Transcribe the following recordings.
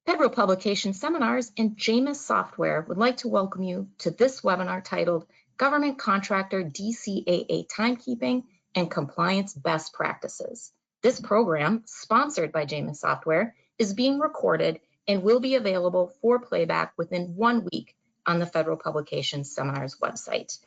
Federal Publication Seminars and JMIS Software would like to welcome you to this webinar titled Government Contractor DCAA Timekeeping and Compliance Best Practices. This program, sponsored by JMIS Software, is being recorded and will be available for playback within 1 week on the Federal Publication Seminars website.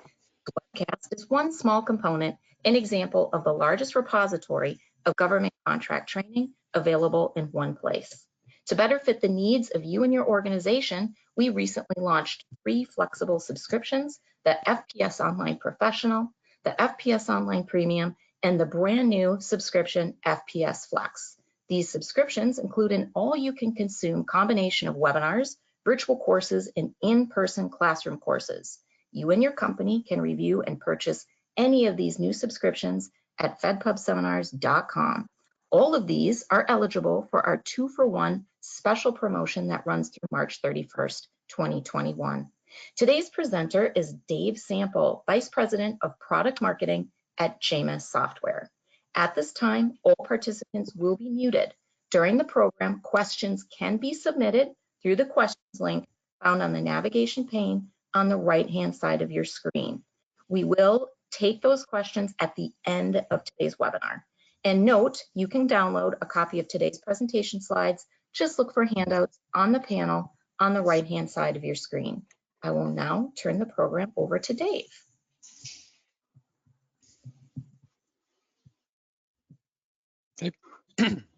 The webcast is one small component, an example of the largest repository of government contract training available in one place. To better fit the needs of you and your organization, we recently launched 3 flexible subscriptions: the FPS Online Professional, the FPS Online Premium, and the brand new subscription FPS Flex. These subscriptions include an all-you-can-consume combination of webinars, virtual courses, and in-person classroom courses. You and your company can review and purchase any of these new subscriptions at fedpubseminars.com. All of these are eligible for our 2-for-1 special promotion that runs through March 31st, 2021. Today's presenter is Dave Sample, Vice President of Product Marketing at JMIS Software. At this time, all participants will be muted. During the program, questions can be submitted through the questions link found on the navigation pane on the right-hand side of your screen. We will take those questions at the end of today's webinar. And note, you can download a copy of today's presentation slides. Just look for handouts on the panel on the right-hand side of your screen. I will now turn the program over to Dave.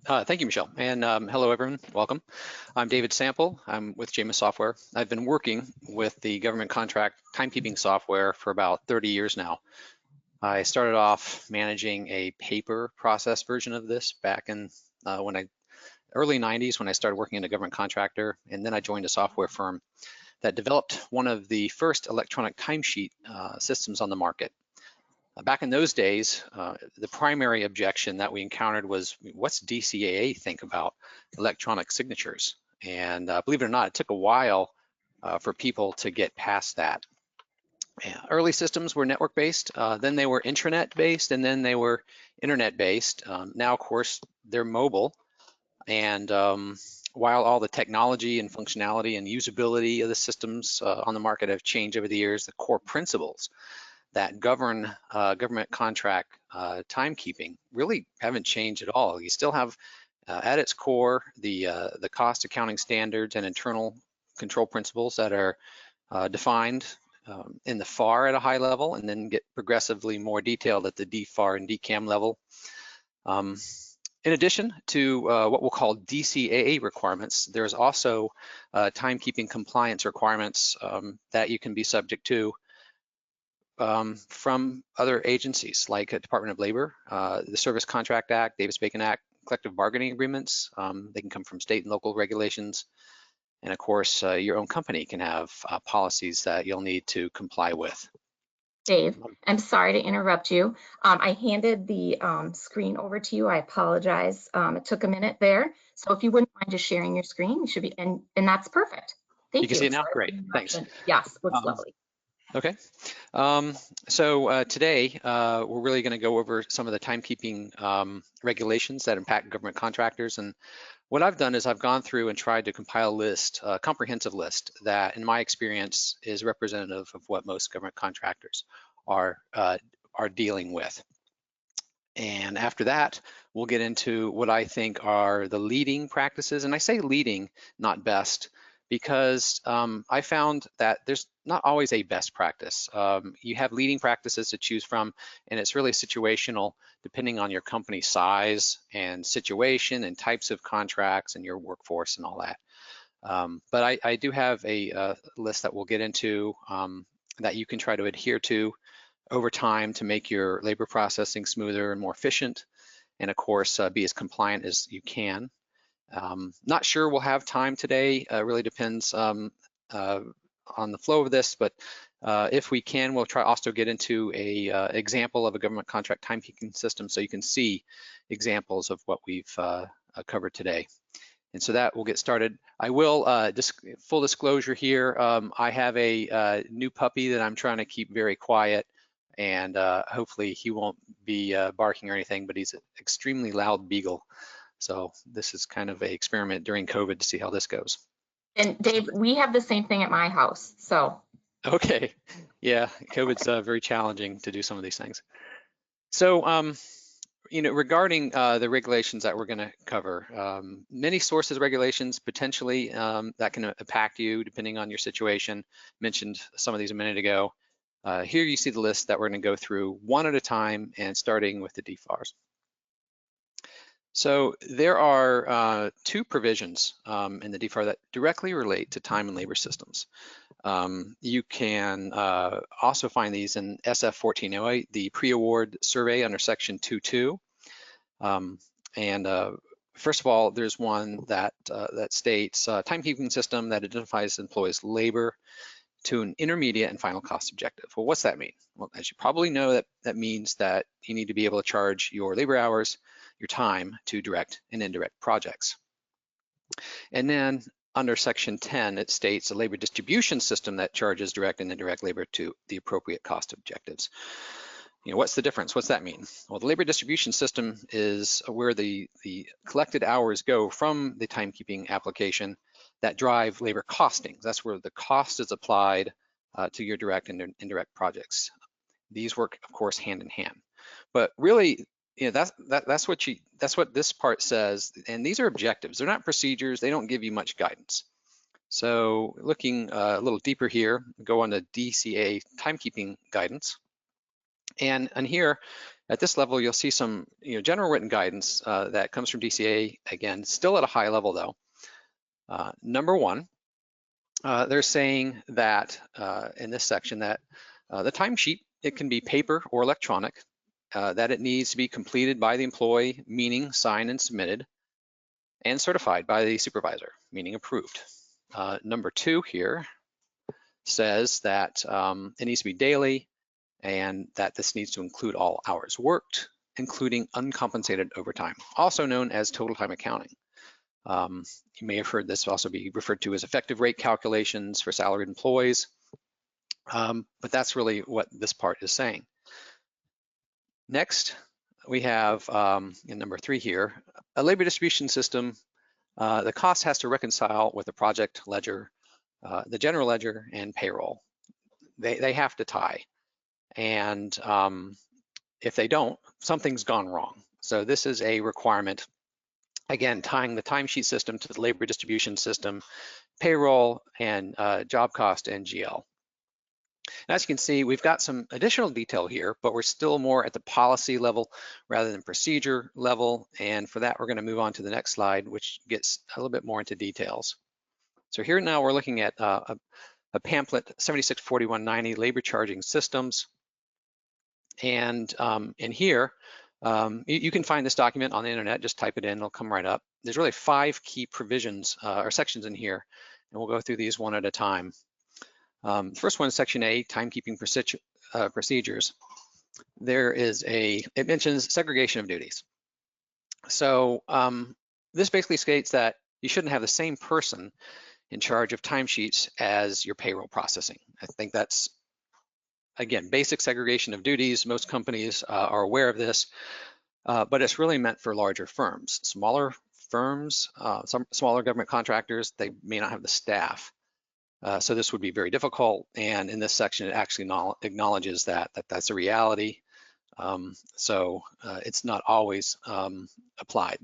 Thank you, Michelle, and hello everyone, welcome. I'm David Sample, I'm with JMIS Software. I've been working with the government contract timekeeping software for about 30 years now. I started off managing a paper process version of this back in early 90s when I started working in a government contractor, and then I joined a software firm that developed one of the first electronic timesheet systems on the market. Back in those days, the primary objection that we encountered was, what's DCAA think about electronic signatures? And believe it or not, it took a while for people to get past that. Early systems were network-based, then they were intranet-based, and then they were internet-based. Now, of course, they're mobile. And while all the technology and functionality and usability of the systems on the market have changed over the years, the core principles that govern government contract timekeeping really haven't changed at all. You still have at its core the cost accounting standards and internal control principles that are defined in the FAR at a high level, and then get progressively more detailed at the DFAR and DCAM level. In addition to what we'll call DCAA requirements, there's also timekeeping compliance requirements that you can be subject to from other agencies like Department of Labor, the Service Contract Act, Davis-Bacon Act, collective bargaining agreements. They can come from state and local regulations. And of course, your own company can have policies that you'll need to comply with. Dave, I'm sorry to interrupt you. I handed the screen over to you. I apologize. It took a minute there. So if you wouldn't mind just sharing your screen, you should be, and that's perfect. Thank you. You can see it now? Great, thanks. Yes, looks lovely. Okay, so today we're really going to go over some of the timekeeping regulations that impact government contractors. And what I've done is I've gone through and tried to compile a list, a comprehensive list that, in my experience, is representative of what most government contractors are dealing with. And after that, we'll get into what I think are the leading practices. And I say leading, not best, because I found that there's not always a best practice. You have leading practices to choose from, and it's really situational depending on your company size and situation and types of contracts and your workforce and all that. But I do have a list that we'll get into that you can try to adhere to over time to make your labor processing smoother and more efficient, and of course be as compliant as you can. Not sure we'll have time today. Really depends on the flow of this, but if we can, we'll try also get into a example of a government contract timekeeping system so you can see examples of what we've covered today. And so that will get started. I will, full disclosure here, I have a new puppy that I'm trying to keep very quiet, and hopefully he won't be barking or anything, but he's an extremely loud beagle. So this is kind of an experiment during COVID to see how this goes. And Dave, we have the same thing at my house, so. Okay, yeah, COVID's very challenging to do some of these things. So, regarding the regulations that we're going to cover, many sources regulations potentially that can impact you depending on your situation. Mentioned some of these a minute ago. Here you see the list that we're going to go through one at a time and starting with the DFARS. So there are two provisions in the DFAR that directly relate to time and labor systems. You can also find these in SF 1408, the pre-award survey under section 2.2. First of all, there's one that states timekeeping system that identifies employees' labor to an intermediate and final cost objective. Well, what's that mean? Well, as you probably know, that means that you need to be able to charge your labor hours, your time to direct and indirect projects. And then under section 10, it states a labor distribution system that charges direct and indirect labor to the appropriate cost objectives. What's the difference? What's that mean? Well, the labor distribution system is where the collected hours go from the timekeeping application that drive labor costings. That's where the cost is applied to your direct and indirect projects. These work, of course, hand in hand. But really, that's what this part says. And these are objectives. They're not procedures. They don't give you much guidance. So looking a little deeper here, go on to DCAA Timekeeping Guidance. And here, at this level, you'll see some general written guidance that comes from DCAA, again, still at a high level though. Number one, they're saying that in this section that the timesheet, it can be paper or electronic, that it needs to be completed by the employee, meaning signed and submitted, and certified by the supervisor, meaning approved. Number two here says that it needs to be daily, and that this needs to include all hours worked, including uncompensated overtime, also known as total time accounting. You may have heard this also be referred to as effective rate calculations for salaried employees, but that's really what this part is saying. Next, we have in number 3 here, a labor distribution system. The cost has to reconcile with the project ledger, the general ledger, and payroll. They have to tie. And if they don't, something's gone wrong. So this is a requirement, again, tying the timesheet system to the labor distribution system, payroll, and job cost and GL. And as you can see, we've got some additional detail here, but we're still more at the policy level rather than procedure level. And for that, we're going to move on to the next slide, which gets a little bit more into details. So here now we're looking at a pamphlet 764190 labor charging systems. And in here, you can find this document on the internet, just type it in, it'll come right up. There's really 5 key provisions or sections in here, and we'll go through these one at a time. The first one is section A, timekeeping procedures. It mentions segregation of duties. So this basically states that you shouldn't have the same person in charge of timesheets as your payroll processing. I think that's, again, basic segregation of duties. Most companies are aware of this, but it's really meant for larger firms. Smaller firms, some smaller government contractors, they may not have the staff. So this would be very difficult. And in this section, it actually acknowledges that that's a reality. So it's not always applied.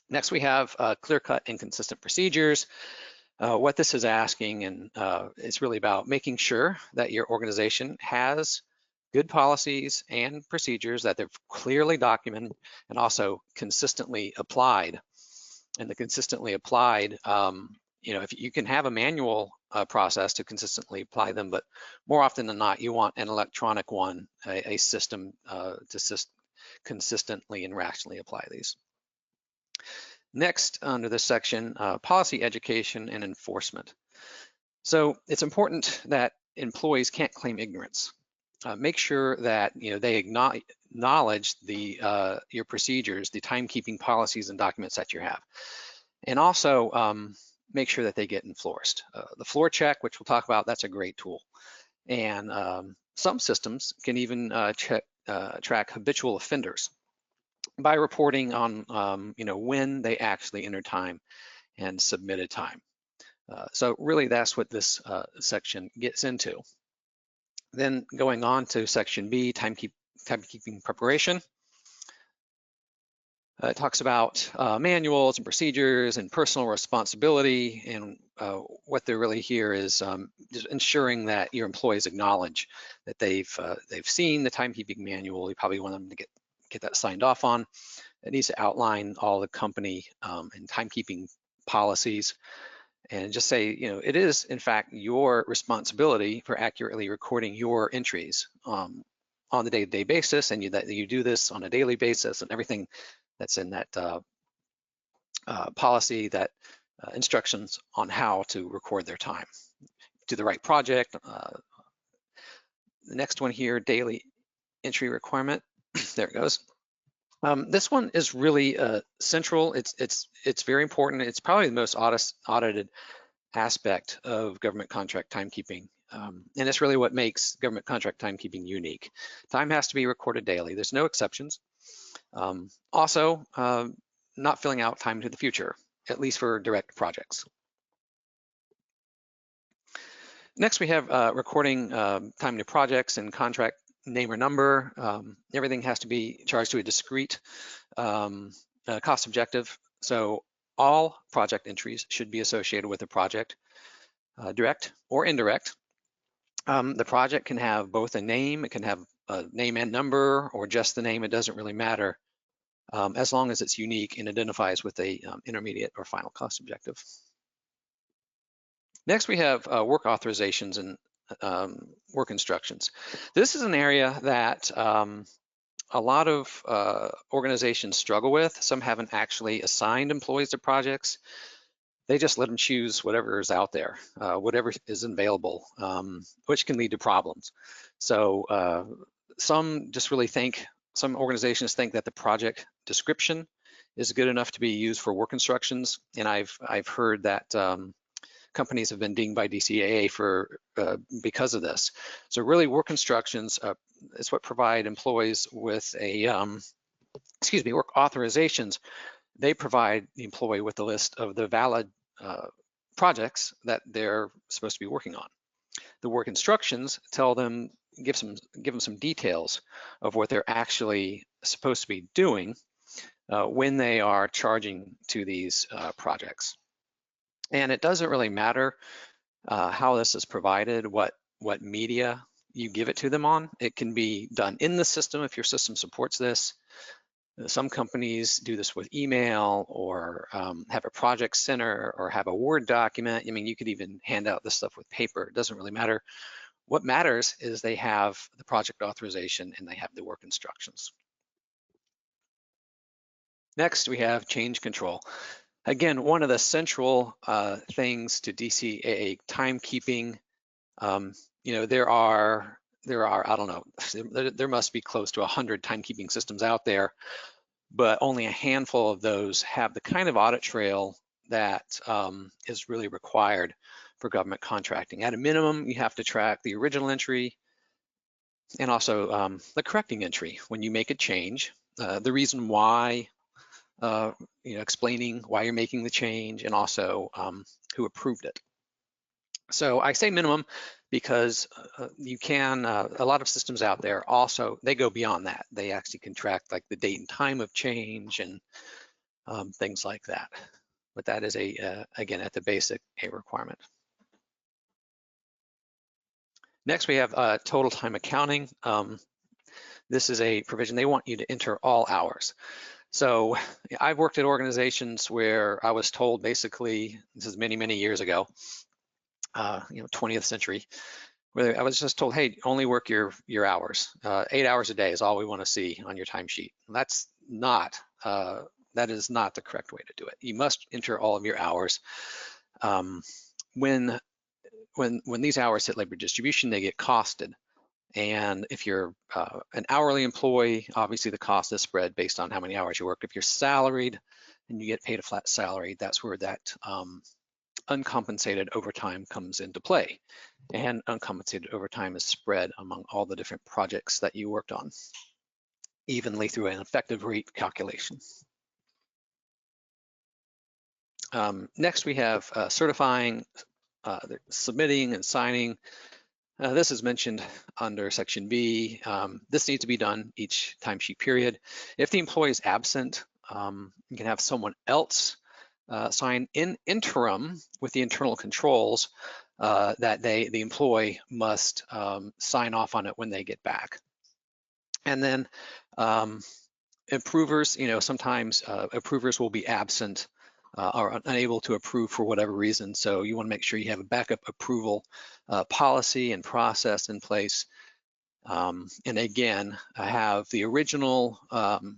Next, we have clear-cut and consistent procedures. What this is asking, and it's really about making sure that your organization has good policies and procedures, that they're clearly documented and also consistently applied. And the consistently applied, if you can have a manual process to consistently apply them, but more often than not, you want an electronic one, a system to consistently and rationally apply these. Next, under this section, policy education and enforcement. So it's important that employees can't claim ignorance. Make sure that they acknowledge your procedures, the timekeeping policies and documents that you have, and also make sure that they get enforced. The floor check, which we'll talk about, that's a great tool, and some systems can even track habitual offenders. by reporting on when they actually entered time and submitted time. So really that's what this section gets into. Then going on to section B, timekeeping preparation. It talks about manuals and procedures and personal responsibility, and what they're really here is just ensuring that your employees acknowledge that they've seen the timekeeping manual. You probably want them to get that signed off on. It needs to outline all the company and timekeeping policies, and just say, it is in fact your responsibility for accurately recording your entries on the day-to-day basis, and that you do this on a daily basis, and everything that's in that policy, that instructions on how to record their time to the right project. The next one here, daily entry requirement. There it goes. This one is really central. It's very important. It's probably the most audited aspect of government contract timekeeping. And it's really what makes government contract timekeeping unique. Time has to be recorded daily. There's no exceptions. Also, not filling out time to the future, at least for direct projects. Next, we have recording time to projects and contract name or number. Everything has to be charged to a discrete cost objective. So all project entries should be associated with the project, direct or indirect. The project can have both a name, it can have a name and number, or just the name. It doesn't really matter, as long as it's unique and identifies with a intermediate or final cost objective. Next, we have work authorizations and work instructions. This is an area that a lot of organizations struggle with. Some haven't actually assigned employees to projects. They just let them choose whatever is out there, whatever is available, which can lead to problems. So some organizations think that the project description is good enough to be used for work instructions, and I've heard that companies have been dinged by DCAA because of this. So really, work instructions is what provide employees with work authorizations. They provide the employee with a list of the valid projects that they're supposed to be working on. The work instructions give them some details of what they're actually supposed to be doing when they are charging to these projects. And it doesn't really matter how this is provided, what media you give it to them on. It can be done in the system if your system supports this. Some companies do this with email, or have a project center, or have a Word document. I mean, you could even hand out this stuff with paper. It doesn't really matter. What matters is they have the project authorization and they have the work instructions. Next, we have change control. Again, one of the central things to DCAA timekeeping. There are, I don't know, there must be close to 100 timekeeping systems out there, but only a handful of those have the kind of audit trail that is really required for government contracting. At a minimum, you have to track the original entry and also the correcting entry when you make a change, the reason why, explaining why you're making the change, and also who approved it. So I say minimum because you can, a lot of systems out there also, they go beyond that. They actually can track like the date and time of change and things like that. But that is again, at the basic, a requirement. Next, we have total time accounting. This is a provision. They want you to enter all hours. So I've worked at organizations where I was told, basically, this is many, many years ago, 20th century, where I was just told, hey, only work your hours. 8 hours a day is all we want to see on your timesheet. That's not, that is not the correct way to do it. You must enter all of your hours. When these hours hit labor distribution, they get costed. And if you're an hourly employee, obviously the cost is spread based on how many hours you work. If you're salaried and you get paid a flat salary, that's where that uncompensated overtime comes into play. And uncompensated overtime is spread among all the different projects that you worked on. evenly through an effective rate calculation. Next, we have certifying, submitting and signing. This is mentioned under Section B. This needs to be done each timesheet period. If the employee is absent, you can have someone else sign in interim with the internal controls that the employee must sign off on it when they get back. And then approvers, sometimes approvers will be absent or unable to approve for whatever reason. So you want to make sure you have a backup approval policy and process in place. And again, I have the original, I'll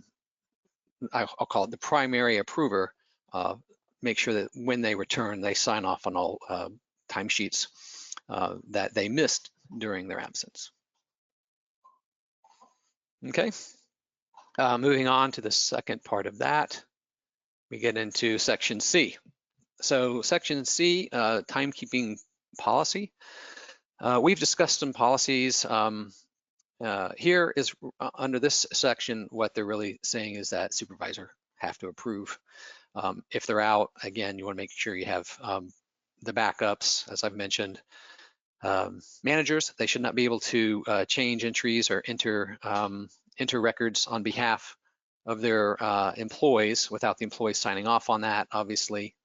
call it the primary approver, make sure that when they return, they sign off on all timesheets that they missed during their absence. Okay, moving on to the second part of that, we get into Section C. So Section C, timekeeping policy. We've discussed some policies. Here is under this section, what they're really saying is that supervisor have to approve. If they're out, again, you want to make sure you have the backups, as I've mentioned. Managers, they should not be able to change entries or enter records on behalf of their employees without the employees signing off on that, obviously.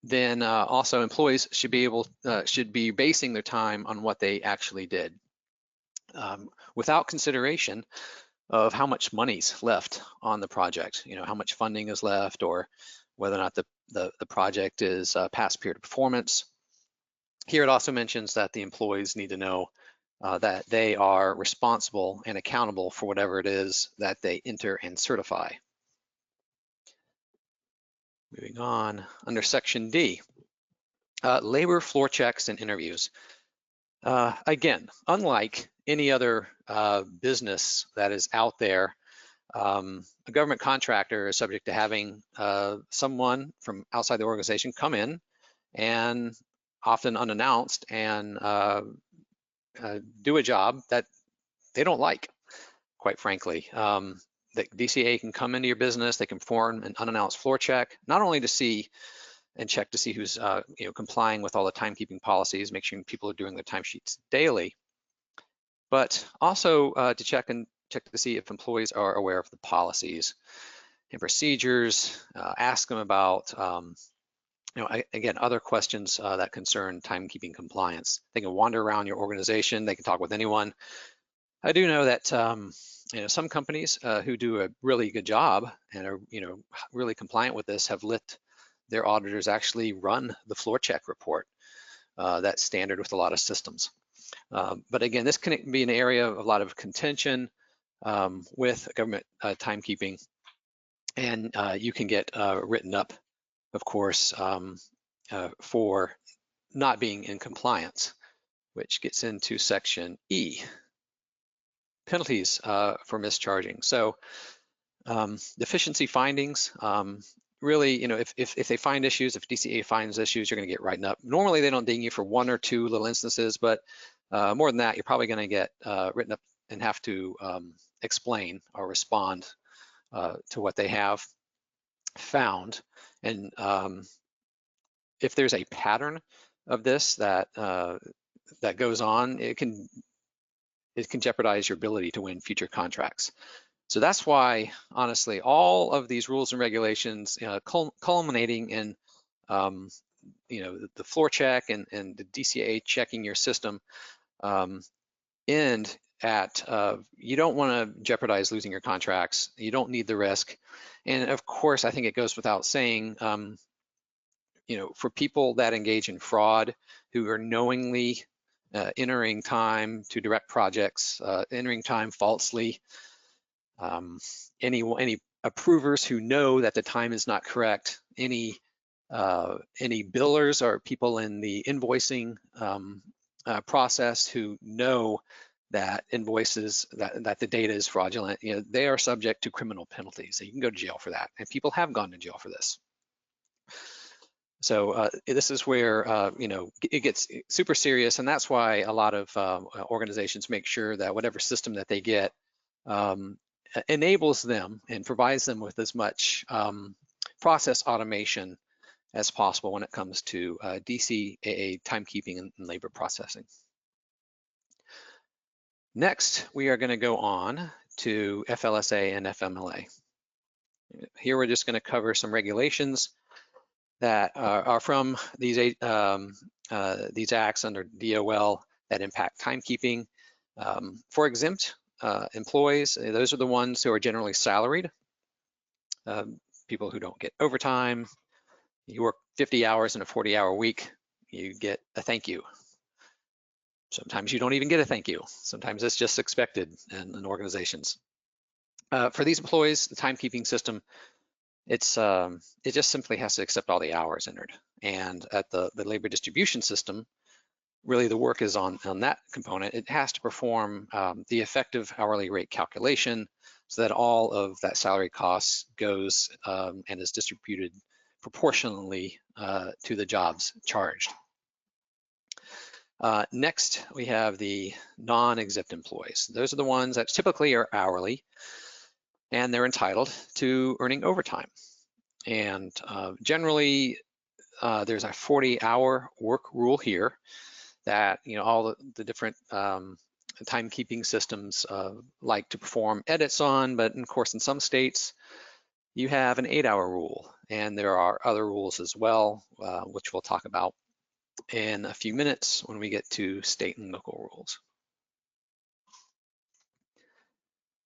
Then also employees should be basing their time on what they actually did, without consideration of how much money's left on the project, how much funding is left, or whether or not the project is past period of performance. Here it also mentions that the employees need to know that they are responsible and accountable for whatever it is that they enter and certify. Moving on, under Section D, labor floor checks and interviews. Again, unlike any other business that is out there, a government contractor is subject to having someone from outside the organization come in and often unannounced and do a job that they don't like, quite frankly. The DCAA can come into your business, they can perform an unannounced floor check, not only to see and check to see who's complying with all the timekeeping policies, make sure people are doing their timesheets daily, but also to check to see if employees are aware of the policies and procedures, ask them about again, other questions that concern timekeeping compliance. They can wander around your organization, they can talk with anyone. I do know that some companies who do a really good job and are really compliant with this have let their auditors actually run the floor check report. That's standard with a lot of systems. But again, this can be an area of a lot of contention with government timekeeping, and you can get written up, of course, for not being in compliance, which gets into Section E, penalties for mischarging. So deficiency findings, really, if they find issues, if DCAA finds issues, you're going to get written up. Normally, they don't ding you for one or two little instances, but more than that, you're probably going to get written up and have to explain or respond to what they have found. And if there's a pattern of this that goes on, it can jeopardize your ability to win future contracts. So that's why, honestly, all of these rules and regulations, culminating in, the floor check and the DCAA checking your system, end at you don't want to jeopardize losing your contracts. You don't need the risk. And of course, I think it goes without saying, for people that engage in fraud, who are knowingly entering time to direct projects, entering time falsely, any approvers who know that the time is not correct, any billers or people in the invoicing process who know that invoices, that the data is fraudulent, they are subject to criminal penalties. So you can go to jail for that, and people have gone to jail for this. So this is where it gets super serious, and that's why a lot of organizations make sure that whatever system that they get enables them and provides them with as much process automation as possible when it comes to DCAA timekeeping and labor processing. Next, we are going to go on to FLSA and FMLA. Here we're just going to cover some regulations that are from these acts under DOL that impact timekeeping. For exempt employees, those are the ones who are generally salaried, people who don't get overtime. You work 50 hours in a 40-hour week, you get a thank you. Sometimes you don't even get a thank you. Sometimes it's just expected in organizations. For these employees, the timekeeping system, it just simply has to accept all the hours entered. And at the labor distribution system, really the work is on that component. It has to perform the effective hourly rate calculation so that all of that salary cost goes and is distributed proportionally to the jobs charged. Next, we have the non-exempt employees. Those are the ones that typically are hourly, and they're entitled to earning overtime. And generally, there's a 40-hour work rule here that all the different timekeeping systems like to perform edits on, but of course in some states you have an 8-hour rule, and there are other rules as well, which we'll talk about in a few minutes when we get to state and local rules.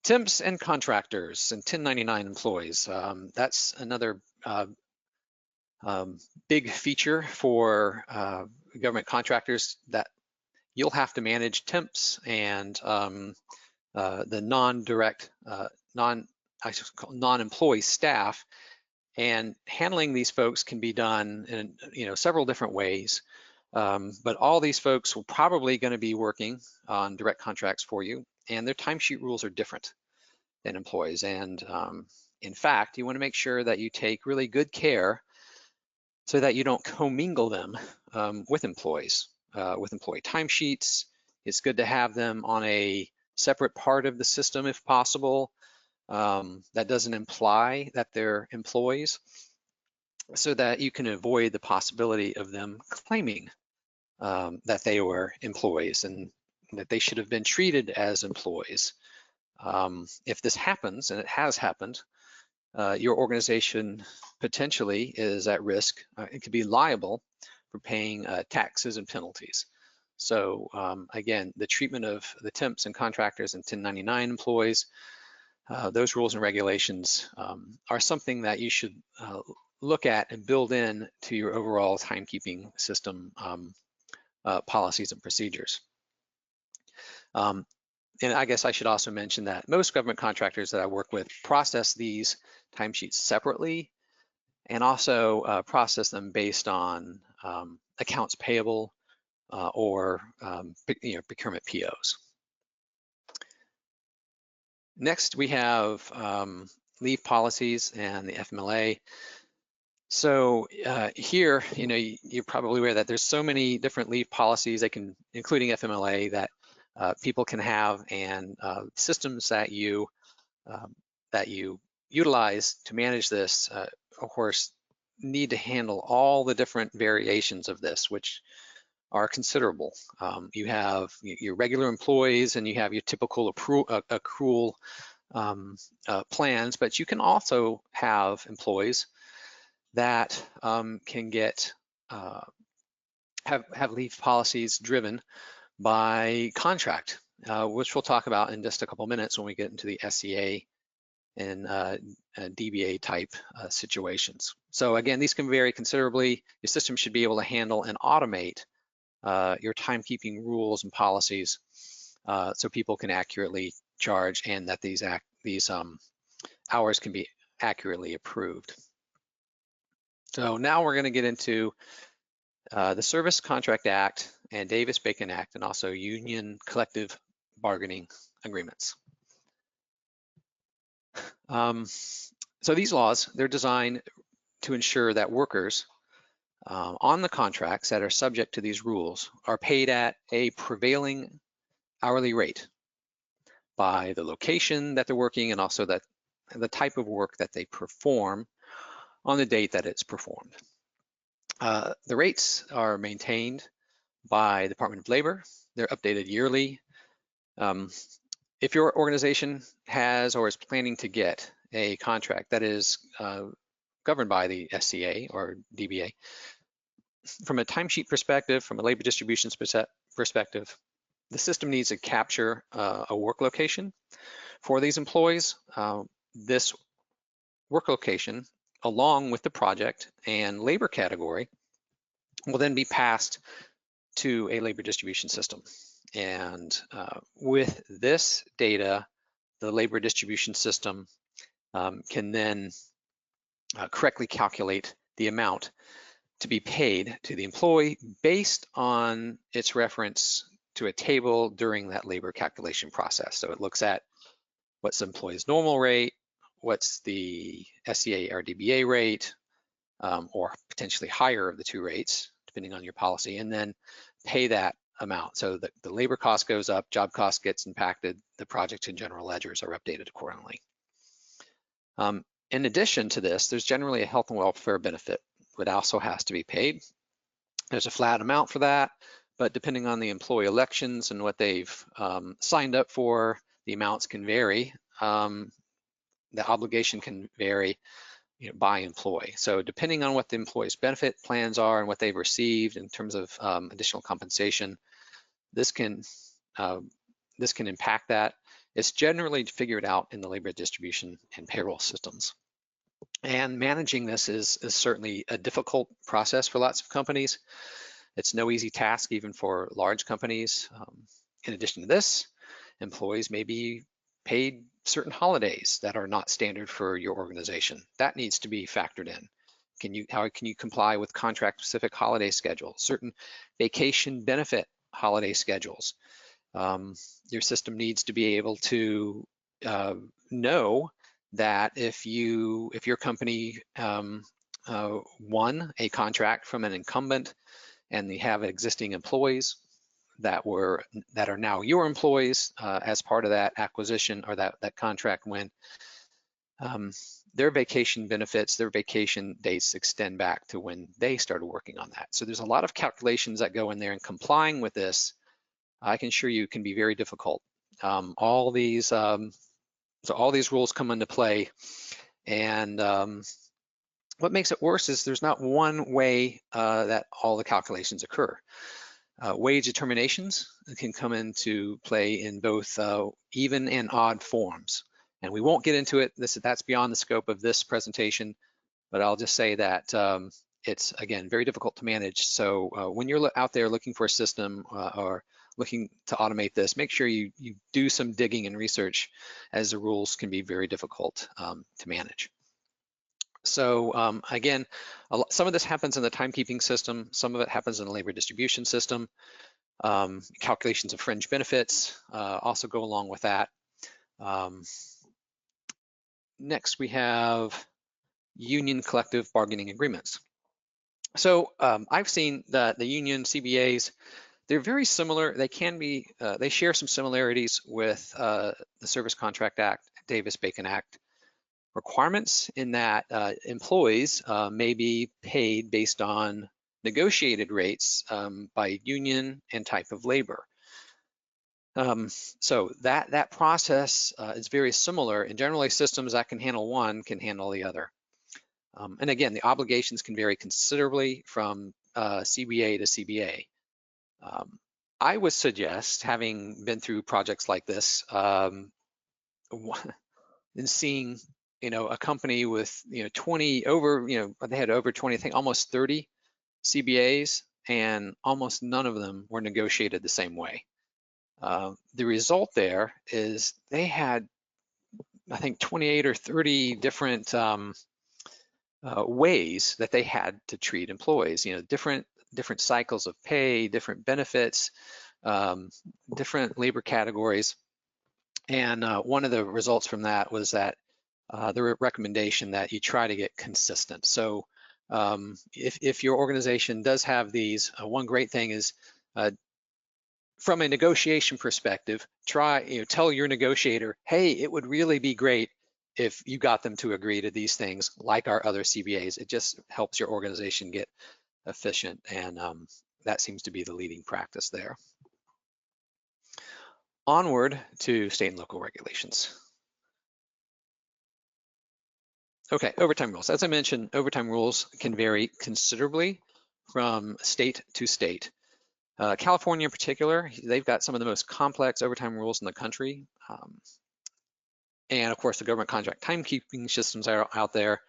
Temps and contractors and 1099 employees. That's another big feature for government contractors, that you'll have to manage temps and the non-employee staff, and handling these folks can be done in several different ways. But all these folks will probably going to be working on direct contracts for you, and their timesheet rules are different than employees. And in fact, you want to make sure that you take really good care so that you don't commingle them with employees, with employee timesheets. It's good to have them on a separate part of the system if possible. That doesn't imply that they're employees, so that you can avoid the possibility of them claiming that they were employees and that they should have been treated as employees. If this happens, and it has happened, your organization potentially is at risk. It could be liable for paying taxes and penalties. So again, the treatment of the temps and contractors and 1099 employees, those rules and regulations are something that you should look at and build in to your overall timekeeping system policies and procedures. And I guess I should also mention that most government contractors that I work with process these timesheets separately, and also process them based on accounts payable or procurement POs. Next, we have leave policies and the FMLA. So here, you're probably aware that there's so many different leave policies including FMLA, that people can have, and systems that you utilize to manage this, of course, need to handle all the different variations of this, which are considerable. You have your regular employees, and you have your typical accrual plans, but you can also have employees that can get have leave policies driven by contract, which we'll talk about in just a couple minutes when we get into the SCA and DBA type situations. So again, these can vary considerably. Your system should be able to handle and automate your timekeeping rules and policies so people can accurately charge, and that these hours can be accurately approved. So now we're going to get into the Service Contract Act and Davis-Bacon Act, and also union collective bargaining agreements. So these laws, they're designed to ensure that workers on the contracts that are subject to these rules are paid at a prevailing hourly rate, by the location that they're working and also the type of work that they perform on the date that it's performed. The rates are maintained by the Department of Labor. They're updated yearly. If your organization has or is planning to get a contract that is governed by the SCA or DBA, from a timesheet perspective, from a labor distribution perspective, the system needs to capture a work location for these employees. This work location, along with the project and labor category, will then be passed to a labor distribution system. And with this data, the labor distribution system can then correctly calculate the amount to be paid to the employee based on its reference to a table during that labor calculation process. So it looks at what's the employee's normal rate, what's the SCA or DBA rate, or potentially higher of the two rates, depending on your policy, and then pay that amount. So that the labor cost goes up, job cost gets impacted, the project and general ledgers are updated accordingly. In addition to this, there's generally a health and welfare benefit that also has to be paid. There's a flat amount for that, but depending on the employee elections and what they've signed up for, the amounts can vary. The obligation can vary by employee. So depending on what the employee's benefit plans are and what they've received in terms of additional compensation, this can impact that. It's generally figured out in the labor distribution and payroll systems. And managing this is certainly a difficult process for lots of companies. It's no easy task even for large companies. In addition to this, employees may be paid certain holidays that are not standard for your organization. That needs to be factored in. How can you comply with contract-specific holiday schedules, certain vacation benefit holiday schedules? Your system needs to be able to know that if your company won a contract from an incumbent and they have existing employees that are now your employees as part of that acquisition or that contract win, their vacation benefits, their vacation dates extend back to when they started working on that. So there's a lot of calculations that go in there, and complying with this, I can assure you, can be very difficult. All these rules come into play, and what makes it worse is there's not one way that all the calculations occur. Wage determinations can come into play in both even and odd forms. And we won't get into it, that's beyond the scope of this presentation, but I'll just say that it's, again, very difficult to manage. So when you're out there looking for a system or looking to automate this, make sure you do some digging and research, as the rules can be very difficult to manage. So again, some of this happens in the timekeeping system, some of it happens in the labor distribution system. Calculations of fringe benefits also go along with that. Next, we have union collective bargaining agreements. So I've seen that the union CBAs, they're very similar. They can be, they share some similarities with the Service Contract Act, Davis-Bacon Act requirements, in that employees may be paid based on negotiated rates by union and type of labor. So that process is very similar, and generally systems that can handle one can handle the other. And again, the obligations can vary considerably from CBA to CBA. I would suggest, having been through projects like this, and seeing a company with 20 over, they had over 20, I think almost 30 CBAs, and almost none of them were negotiated the same way. The result there is they had, I think, 28 or 30 different ways that they had to treat employees. Different cycles of pay, different benefits, different labor categories. And one of the results from that was that the recommendation that you try to get consistent. So if your organization does have these, one great thing is from a negotiation perspective, tell your negotiator, hey, it would really be great if you got them to agree to these things like our other CBAs. It just helps your organization get efficient, and that seems to be the leading practice there. Onward to state and local regulations. Okay, overtime rules. As I mentioned, overtime rules can vary considerably from state to state. California in particular, they've got some of the most complex overtime rules in the country. And of course, the government contract timekeeping systems are out there.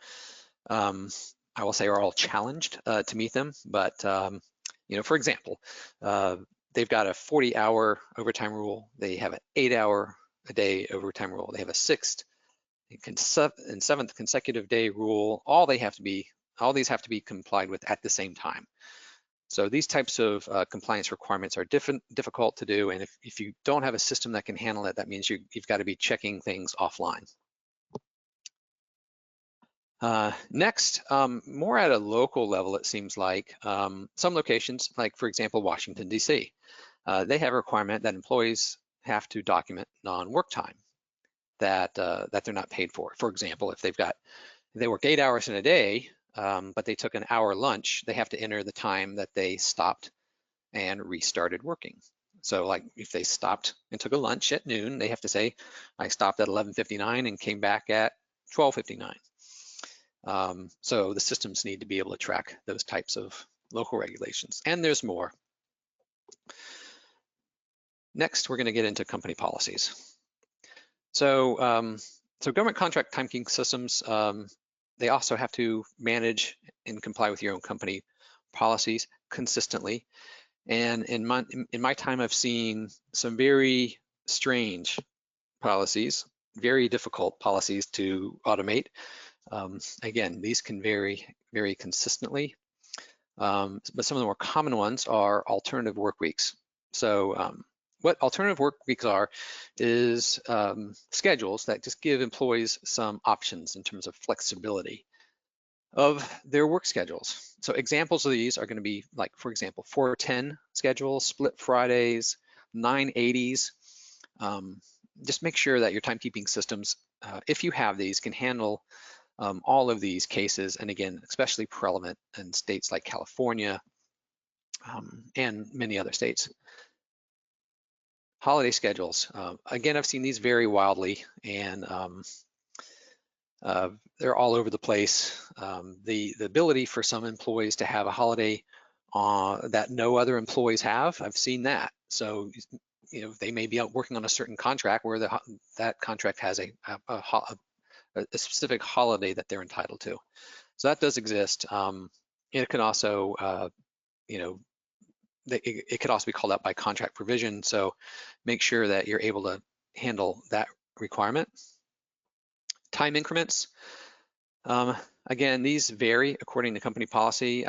I will say are all challenged to meet them. But for example, they've got a 40-hour overtime rule. They have an 8-hour-a-day overtime rule. They have a 6th and 7th consecutive day rule. All these have to be complied with at the same time. So these types of compliance requirements are difficult to do, and if you don't have a system that can handle it, that means you've got to be checking things offline. Next, more at a local level, it seems like some locations, like for example, Washington, DC, they have a requirement that employees have to document non-work time that they're not paid for. For example, if they work 8 hours in a day, but they took an hour lunch, they have to enter the time that they stopped and restarted working. So like if they stopped and took a lunch at noon, they have to say, I stopped at 11:59 and came back at 12:59. So the systems need to be able to track those types of local regulations, and there's more. Next, we're going to get into company policies. So government contract timekeeping systems, they also have to manage and comply with your own company policies consistently. And in my time, I've seen some very strange policies, very difficult policies to automate. Again, these can vary very consistently, but some of the more common ones are alternative work weeks. So what alternative work weeks are is schedules that just give employees some options in terms of flexibility of their work schedules. So examples of these are going to be like, for example, 4-10 schedules, split Fridays, 9/80s. Just make sure that your timekeeping systems, if you have these, can handle all of these cases, and again, especially relevant in states like California and many other states. Holiday schedules. Again, I've seen these vary wildly, and they're all over the place. The ability for some employees to have a holiday that no other employees have, I've seen that. So, they may be out working on a certain contract where that contract has a specific holiday that they're entitled to. So that does exist. It can also, it could also be called out by contract provision. So make sure that you're able to handle that requirement. Time increments. Again, these vary according to company policy.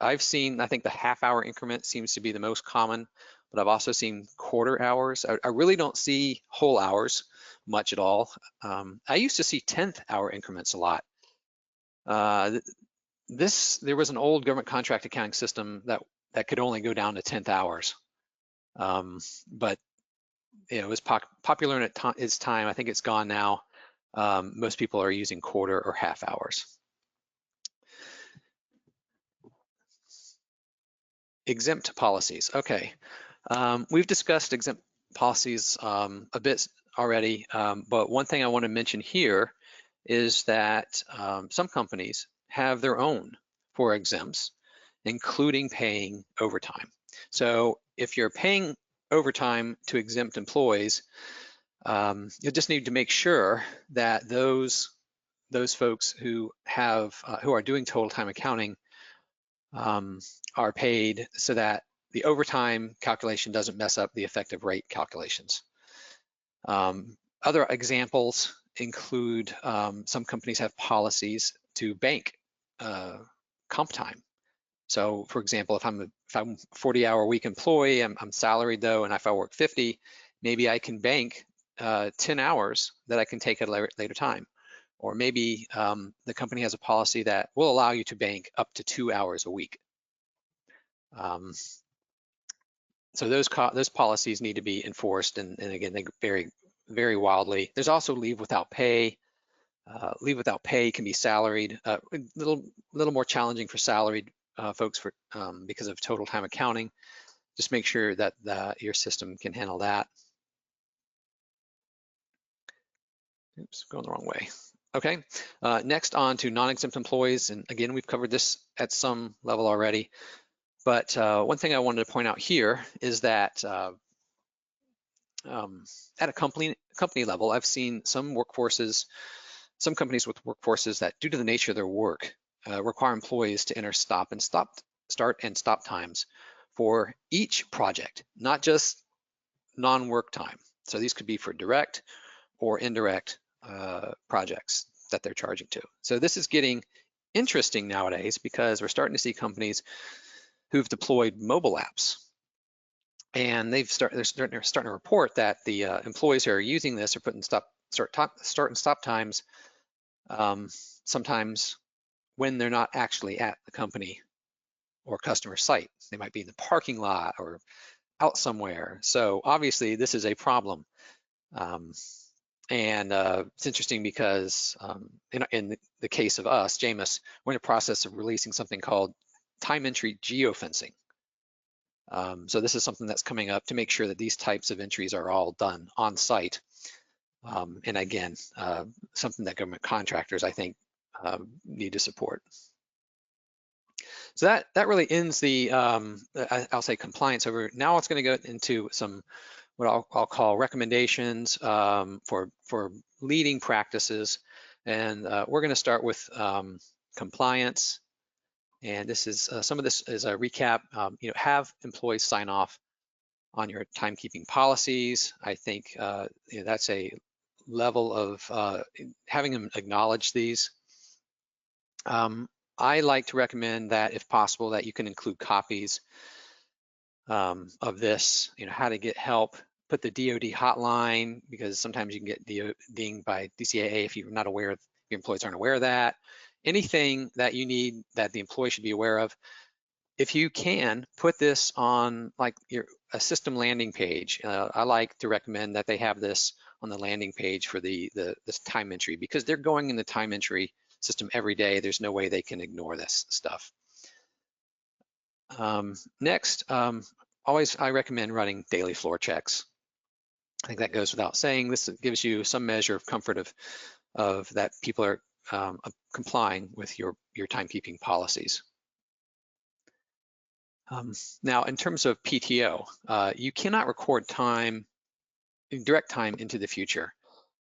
I've seen, I think the half-hour increment seems to be the most common, but I've also seen quarter hours. I really don't see whole hours much at all. I used to see 10th hour increments a lot. There was an old government contract accounting system that could only go down to 10th hours. But it was popular in its time. I think it's gone now. Most people are using quarter or half hours. Exempt policies. Okay, we've discussed exempt policies a bit already, but one thing I want to mention here is that some companies have their own for exempts, including paying overtime. So if you're paying overtime to exempt employees, you just need to make sure that those folks who are doing total time accounting are paid so that the overtime calculation doesn't mess up the effective rate calculations. Other examples include some companies have policies to bank comp time. So for example, if I'm a 40-hour week employee, I'm salaried though, and if I work 50, maybe I can bank 10 hours that I can take at a later time. Or maybe the company has a policy that will allow you to bank up to 2 hours a week. So those policies need to be enforced, and again, they vary very wildly. There's also leave without pay. Leave without pay can be salaried. A little more challenging for salaried folks because of total time accounting. Just make sure that your system can handle that. Oops, going the wrong way. Okay, next on to non-exempt employees. And again, we've covered this at some level already. But one thing I wanted to point out here is that at a company level, I've seen some companies with workforces that, due to the nature of their work, require employees to enter start and stop times for each project, not just non-work time. So these could be for direct or indirect projects that they're charging to. So this is getting interesting nowadays because we're starting to see companies who've deployed mobile apps, and they're starting to report that the employees who are using this are putting start and stop times sometimes when they're not actually at the company or customer site. They might be in the parking lot or out somewhere. So obviously this is a problem. And it's interesting because in the case of us, JMIS, we're in the process of releasing something called time entry geofencing. So this is something that's coming up to make sure that these types of entries are all done on site. And again, something that government contractors, I think, need to support. So that really ends the, I'll say, compliance over. Now it's going to go into some what I'll call recommendations for leading practices. And we're going to start with compliance. And this is some of this is a recap. Have employees sign off on your timekeeping policies. I think that's a level of having them acknowledge these. I like to recommend that, if possible, that you can include copies of this, how to get help. Put the DoD hotline, because sometimes you can get dinged by DCAA if you're not aware, if your employees aren't aware of that. Anything that you need that the employee should be aware of. If you can, put this on like a system landing page. I like to recommend that they have this on the landing page for this time entry, because they're going in the time entry system every day. There's no way they can ignore this stuff. Next, always I recommend running daily floor checks. I think that goes without saying. This gives you some measure of comfort of that people are complying with your timekeeping policies. Now, in terms of PTO, you cannot record direct time into the future,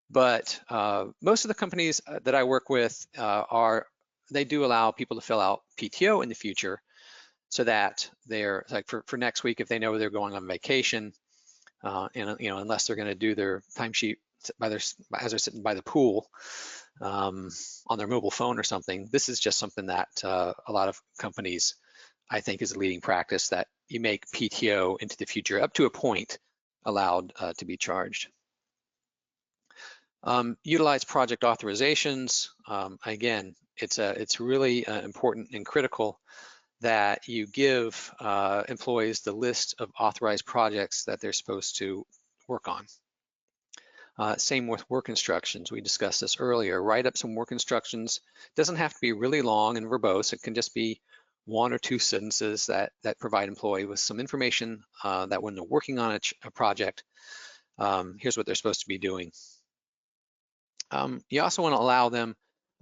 but most of the companies that I work with they do allow people to fill out PTO in the future, so that they're like for next week, if they know they're going on vacation, and unless they're going to do their timesheet as they're sitting by the pool on their mobile phone or something. This is just something that a lot of companies, I think, is a leading practice, that you make PTO into the future up to a point allowed to be charged. Utilize project authorizations. Again, it's really important and critical that you give employees the list of authorized projects that they're supposed to work on. Same with work instructions. We discussed this earlier. Write up some work instructions. It doesn't have to be really long and verbose. It can just be 1 or 2 sentences that provide employee with some information that when they're working on a project, here's what they're supposed to be doing. You also want to allow them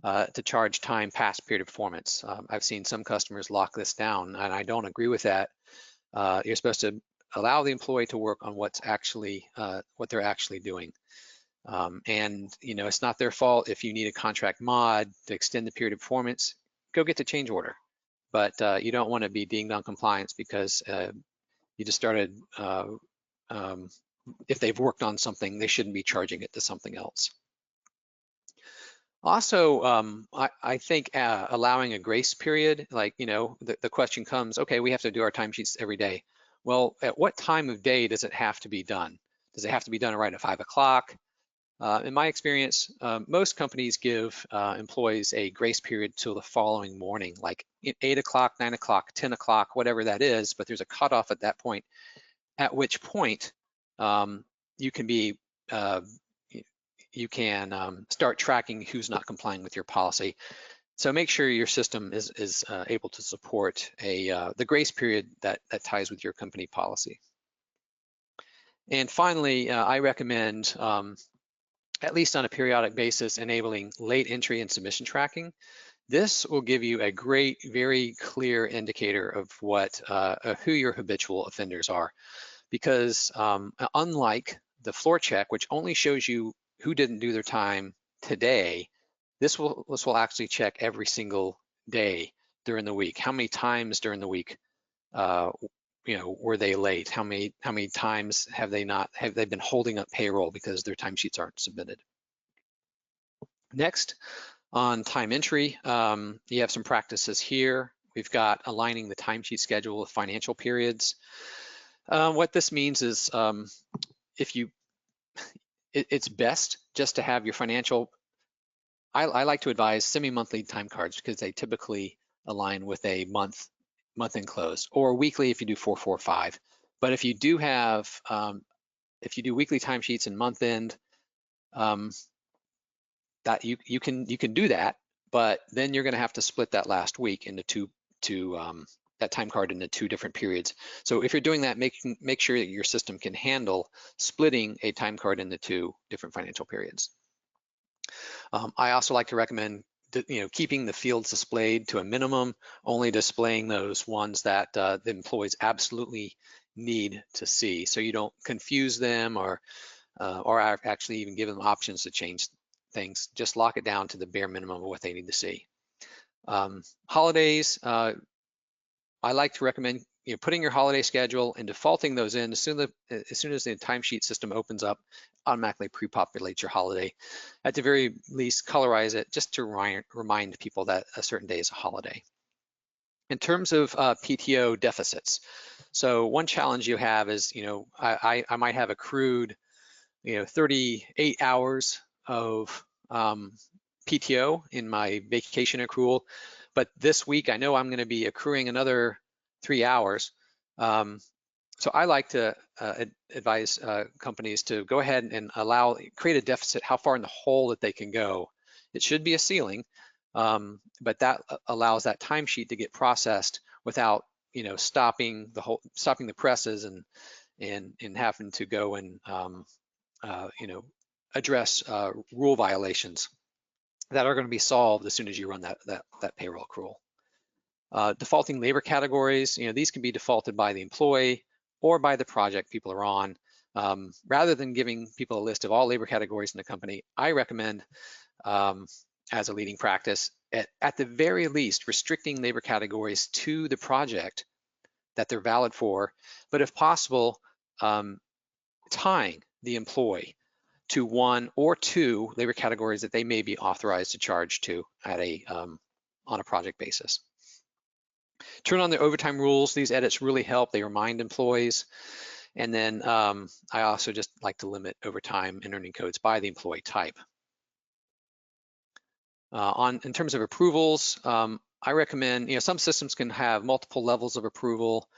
to charge time past period of performance. I've seen some customers lock this down, and I don't agree with that. You're supposed to allow the employee to work on what they're actually doing. And it's not their fault if you need a contract mod to extend the period of performance. Go get the change order. But you don't want to be dinged on compliance because you just started, if they've worked on something, they shouldn't be charging it to something else. Also, I think allowing a grace period, like, the question comes, okay, we have to do our timesheets every day. Well, at what time of day does it have to be done? Does it have to be done right at 5 o'clock? In my experience, most companies give employees a grace period till the following morning, like 8 o'clock, 9 o'clock, 10 o'clock, whatever that is, but there's a cutoff at that point. at which point you can start tracking who's not complying with your policy. So make sure your system is able to support the grace period that ties with your company policy. And finally, I recommend, at least on a periodic basis, enabling late entry and submission tracking. This will give you a great, very clear indicator of who your habitual offenders are. Because unlike the floor check, which only shows you who didn't do their time today, this will actually check every single day during the week. How many times during the week were they late? How many times have they been holding up payroll because their timesheets aren't submitted? Next, on time entry, you have some practices here. We've got aligning the timesheet schedule with financial periods. What this means is it's best just to have your financial. I like to advise semi-monthly time cards because they typically align with a month-end close, or weekly if you do 445. But if you do have, if you do weekly timesheets and month-end, that you can do that, but then you're going to have to split that last week into that time card into 2 different periods. So if you're doing that, make sure that your system can handle splitting a time card into 2 different financial periods. I also like to recommend keeping the fields displayed to a minimum, only displaying those ones that the employees absolutely need to see, so you don't confuse them or actually even give them options to change things. Just lock it down to the bare minimum of what they need to see. Holidays, I like to recommend putting your holiday schedule and defaulting those in as soon as the timesheet system opens up, automatically pre-populates your holiday. At the very least, colorize it just to remind people that a certain day is a holiday. In terms of PTO deficits, so one challenge you have is, I might have accrued 38 hours of PTO in my vacation accrual, but this week I know I'm going to be accruing another 3 hours. So I like to advise companies to go ahead and create a deficit, how far in the hole that they can go. It should be a ceiling, but that allows that timesheet to get processed without stopping the presses and having to go and address rule violations that are going to be solved as soon as you run that payroll accrual. Defaulting labor categories, these can be defaulted by the employee or by the project people are on. Rather than giving people a list of all labor categories in the company, I recommend, as a leading practice, at the very least, restricting labor categories to the project that they're valid for, but if possible, tying the employee to 1 or 2 labor categories that they may be authorized to charge to at on a project basis. Turn on the overtime rules. These edits really help. They remind employees. And then I also just like to limit overtime and earning codes by the employee type. In terms of approvals, I recommend, some systems can have multiple levels of approval.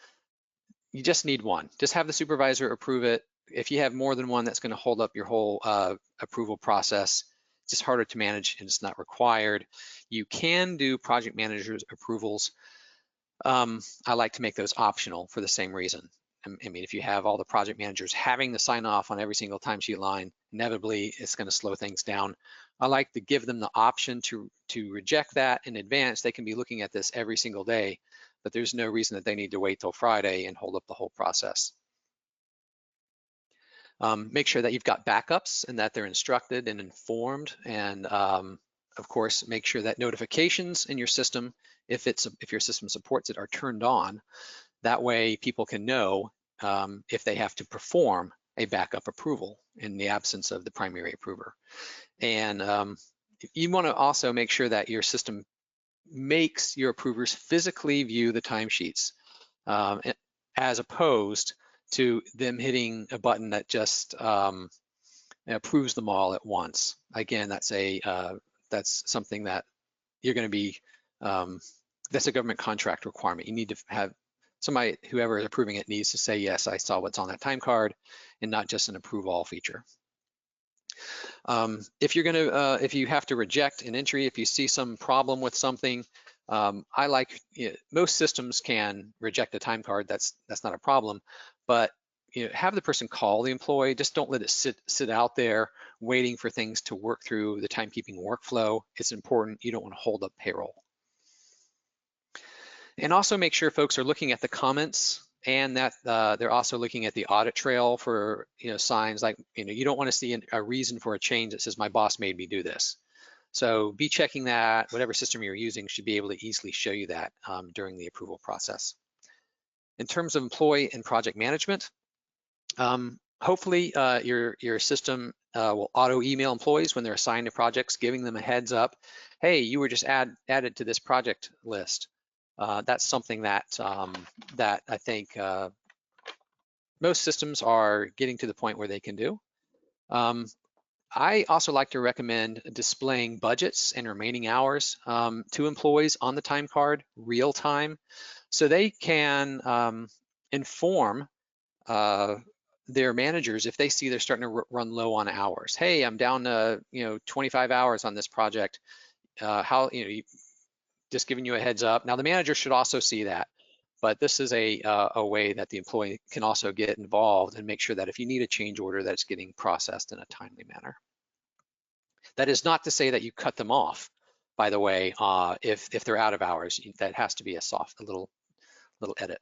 You just need one. Just have the supervisor approve it. If you have more than one, that's going to hold up your whole approval process. It's just harder to manage and it's not required. You can do project managers approvals. I like to make those optional for the same reason. I mean, if you have all the project managers having to sign off on every single timesheet line, inevitably it's going to slow things down. I like to give them the option to reject that in advance. They can be looking at this every single day, but there's no reason that they need to wait till Friday and hold up the whole process. Make sure that you've got backups and that they're instructed and informed, and of course, make sure that notifications in your system, if your system supports it, are turned on. That way people can know if they have to perform a backup approval in the absence of the primary approver. And you want to also make sure that your system makes your approvers physically view the timesheets as opposed to them hitting a button that just approves them all at once. Again, that's something that you're going to be, that's a government contract requirement. You need to have whoever is approving it needs to say, yes, I saw what's on that time card, and not just an approve all feature. If you have to reject an entry, if you see some problem with something, most systems can reject a time card. That's not a problem, but have the person call the employee. Just don't let it sit out there waiting for things to work through the timekeeping workflow. It's important. You don't want to hold up payroll. And also make sure folks are looking at the comments, and that they're also looking at the audit trail for signs like you don't want to see a reason for a change that says my boss made me do this. So be checking that. Whatever system you're using should be able to easily show you that during the approval process. In terms of employee and project management, hopefully your system will auto email employees when they're assigned to projects, giving them a heads up. Hey, you were just added to this project list. That's something that that I think most systems are getting to the point where they can do. I also like to recommend displaying budgets and remaining hours to employees on the time card real time, so they can inform their managers if they see they're starting to run low on hours. Hey, I'm down to 25 hours on this project. Just giving you a heads up. Now the manager should also see that, but this is a way that the employee can also get involved and make sure that if you need a change order, that it's getting processed in a timely manner. That is not to say that you cut them off, by the way, if they're out of hours. That has to be a little edit.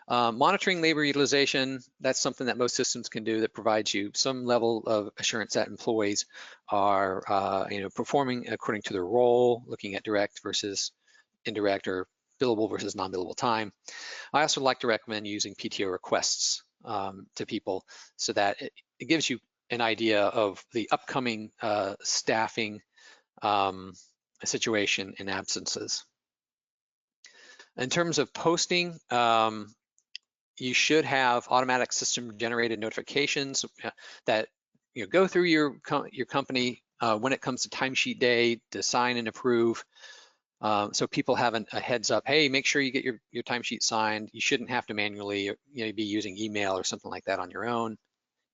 Monitoring labor utilization, that's something that most systems can do that provides you some level of assurance that employees are performing according to their role, looking at direct versus indirect or billable versus non-billable time. I also like to recommend using PTO requests to people so that it gives you an idea of the upcoming staffing situation and absences. In terms of posting, you should have automatic system generated notifications that go through your company when it comes to timesheet day to sign and approve. So people have a heads up, hey, make sure you get your timesheet signed. You shouldn't have to manually be using email or something like that on your own.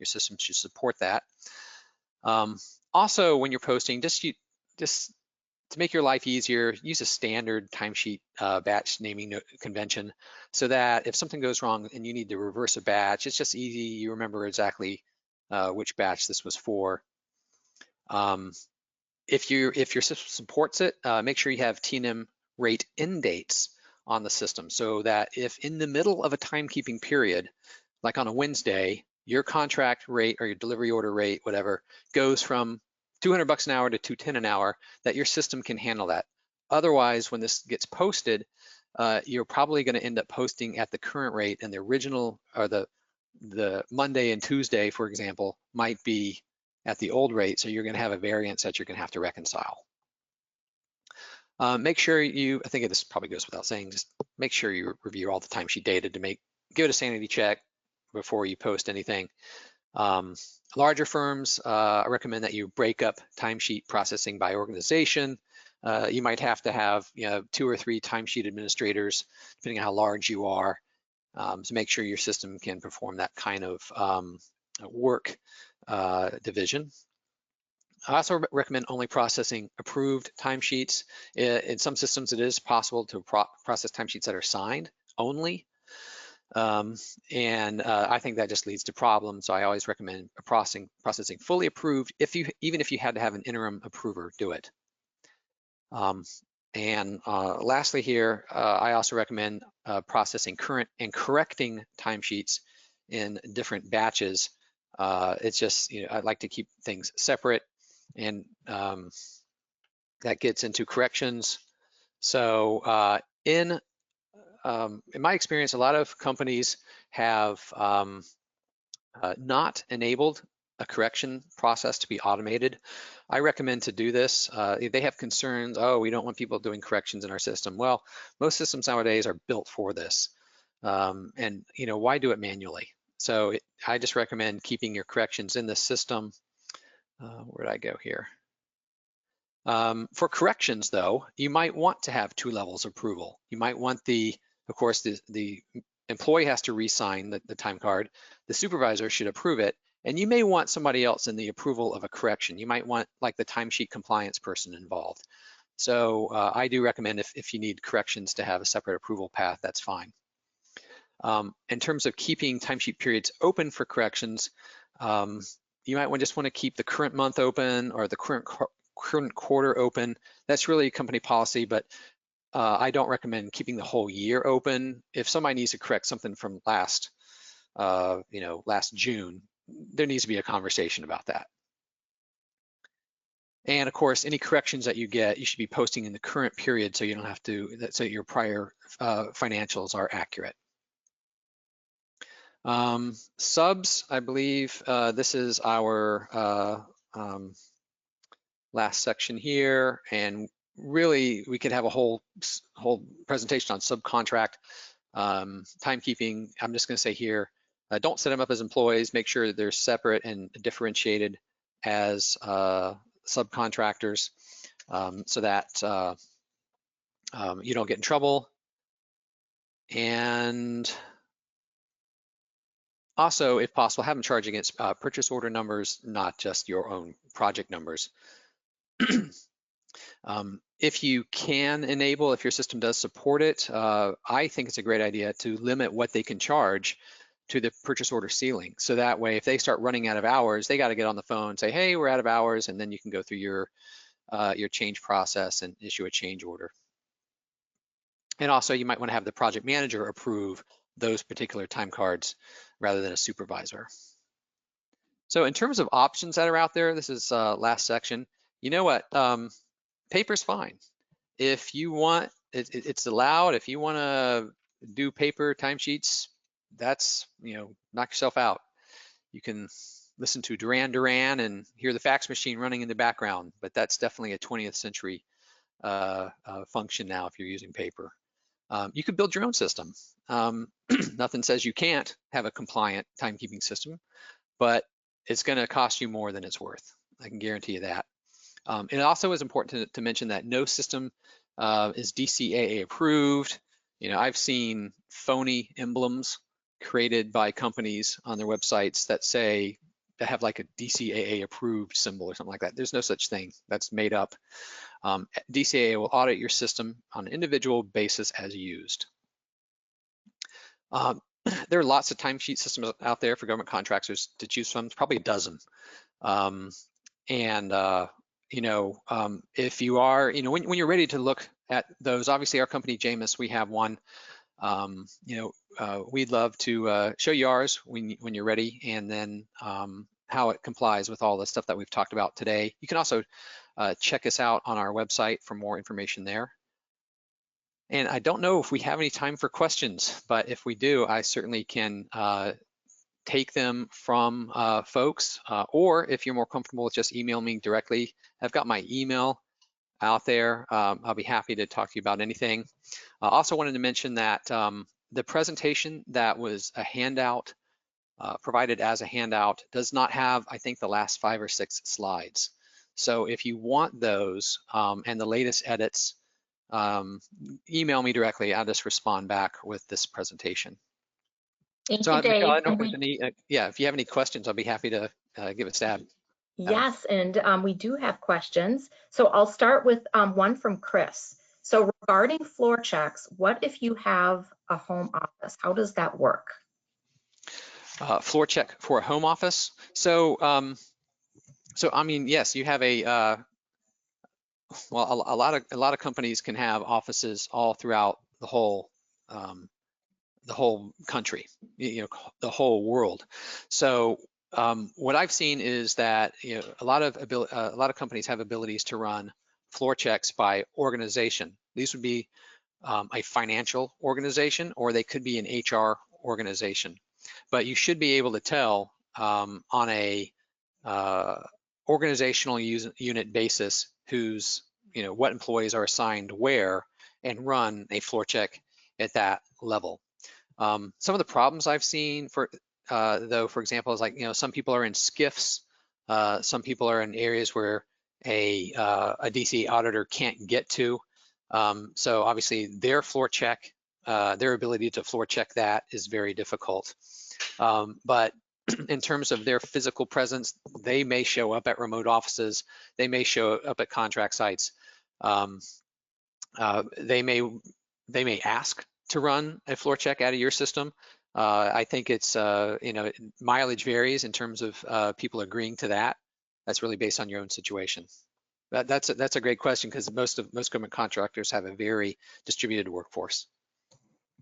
Your system should support that. Also, when you're posting, just to make your life easier, use a standard timesheet batch naming convention so that if something goes wrong and you need to reverse a batch, it's just easy. You remember exactly which batch this was for. If your system supports it, make sure you have TNM rate end dates on the system so that if in the middle of a timekeeping period, like on a Wednesday, your contract rate or your delivery order rate, whatever, goes from $200 an hour to $210 an hour, that your system can handle that. Otherwise, when this gets posted, you're probably going to end up posting at the current rate, and the original or the Monday and Tuesday, for example, might be at the old rate, so you're going to have a variance that you're going to have to reconcile. Make sure I think this probably goes without saying, just make sure you review all the timesheet data to give it a sanity check before you post anything. Larger firms, I recommend that you break up timesheet processing by organization. You might have to have 2 or 3 timesheet administrators, depending on how large you are, to make sure your system can perform that kind of work division. I also recommend only processing approved timesheets. In some systems, it is possible to process timesheets that are signed only. I think that just leads to problems. So I always recommend processing fully approved, even if you had to have an interim approver do it. Lastly here, I also recommend processing current and correcting timesheets in different batches. It's just, I'd like to keep things separate, and that gets into corrections. So in my experience, a lot of companies have not enabled a correction process to be automated. I recommend to do this. They have concerns, oh, we don't want people doing corrections in our system. Well, most systems nowadays are built for this. And why do it manually? So I just recommend keeping your corrections in the system. Where did I go here? For corrections though, you might want to have 2 levels of approval. You might want the Of course, the employee has to re-sign the time card. The supervisor should approve it, and you may want somebody else in the approval of a correction. You might want like the timesheet compliance person involved. So I do recommend if you need corrections to have a separate approval path, that's fine. In terms of keeping timesheet periods open for corrections, you might just want to keep the current month open or the current quarter open. That's really company policy, but I don't recommend keeping the whole year open. If somebody needs to correct something from last June, there needs to be a conversation about that. And of course, any corrections that you get, you should be posting in the current period so you don't have to, so your prior financials are accurate. Subs, I believe this is our last section here, and really we could have a whole presentation on subcontract timekeeping. I'm just going to say here, don't set them up as employees. Make sure that they're separate and differentiated as subcontractors so that you don't get in trouble. And also, if possible, have them charge against purchase order numbers, not just your own project numbers. If you can enable, if your system does support it, I think it's a great idea to limit what they can charge to the purchase order ceiling. So that way, if they start running out of hours, they got to get on the phone and say, hey, we're out of hours, and then you can go through your change process and issue a change order. And also, you might want to have the project manager approve those particular time cards rather than a supervisor. So in terms of options that are out there, this is last section. You know what? Paper's fine. If you want, it's allowed. If you want to do paper timesheets, that's, knock yourself out. You can listen to Duran Duran and hear the fax machine running in the background, but that's definitely a 20th century function now if you're using paper. You could build your own system. Nothing says you can't have a compliant timekeeping system, but it's going to cost you more than it's worth. I can guarantee you that. It also is important to mention that no system is DCAA approved. I've seen phony emblems created by companies on their websites that say they have like a DCAA approved symbol or something like that. There's no such thing. That's made up. DCAA will audit your system on an individual basis as used. There are lots of timesheet systems out there for government contractors to choose from, probably a dozen. If you are, when you're ready to look at those, obviously our company, Jamis, we have one. We'd love to show you ours when you're ready, and then how it complies with all the stuff that we've talked about today. You can also check us out on our website for more information there. And I don't know if we have any time for questions, but if we do, I certainly can take them from folks, or if you're more comfortable with just email me directly, I've got my email out there. I'll be happy to talk to you about anything. I also wanted to mention that the presentation that was a handout, provided as a handout, does not have, I think, the last 5 or 6 slides. So if you want those and the latest edits, email me directly. I'll just respond back with this presentation. Thank you, Dave. Michelle, I don't know if there's any, if you have any questions, I'll be happy to give a stab. Yes, and we do have questions. So I'll start with one from Chris. So regarding floor checks, what if you have a home office? How does that work? Floor check for a home office. So, I mean, yes, you have a well, a lot of companies can have offices all throughout the whole country, the whole world. So what I've seen is that a lot of companies have abilities to run floor checks by organization. These would be a financial organization, or they could be an HR organization. But you should be able to tell on a organizational unit basis who's, what employees are assigned where, and run a floor check at that level. Some of the problems I've seen though, for example, is like, some people are in SCIFs, some people are in areas where a DC auditor can't get to. So obviously their floor check their ability to floor check that is very difficult. But in terms of their physical presence, they may show up at remote offices, they may show up at contract sites. They may ask to run a floor check out of your system. I think it's, mileage varies in terms of people agreeing to that. That's really based on your own situation. That's a great question, because most government contractors have a very distributed workforce.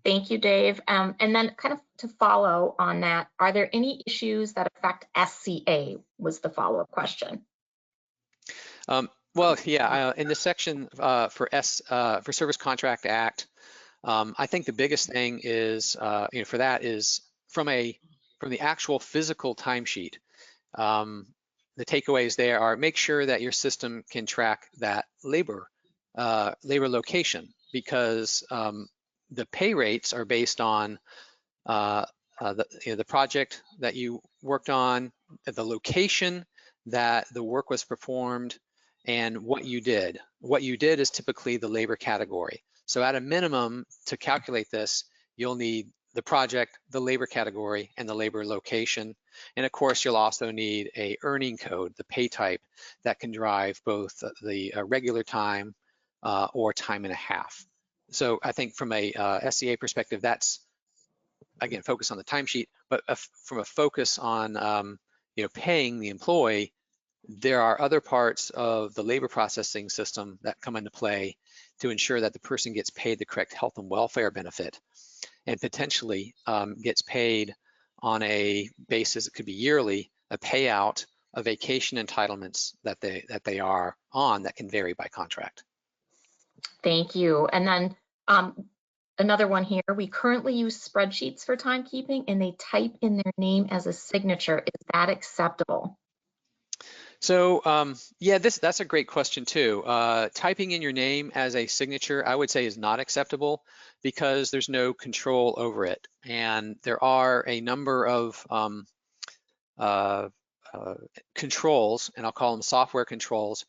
Thank you, Dave. And then kind of to follow on that, are there any issues that affect SCA, was the follow-up question. Well, yeah, in the section for Service Contract Act, I think the biggest thing is, for that is from the actual physical timesheet. The takeaways there are, make sure that your system can track that labor location, because the pay rates are based on the project that you worked on, the location that the work was performed, and what you did. What you did is typically the labor category. So at a minimum, to calculate this, you'll need the project, the labor category, and the labor location. And of course, you'll also need a earning code, the pay type, that can drive both the regular time or time and a half. So I think from a SCA perspective, that's, again, focus on the timesheet, but from a focus on paying the employee, there are other parts of the labor processing system that come into play to ensure that the person gets paid the correct health and welfare benefit, and potentially gets paid on a basis, it could be yearly, a payout of vacation entitlements that they are on, that can vary by contract. Thank you. And then another one here, we currently use spreadsheets for timekeeping and they type in their name as a signature. Is that acceptable? So yeah, that's a great question too. Typing in your name as a signature, I would say, is not acceptable, because there's no control over it. And there are a number of controls, and I'll call them software controls,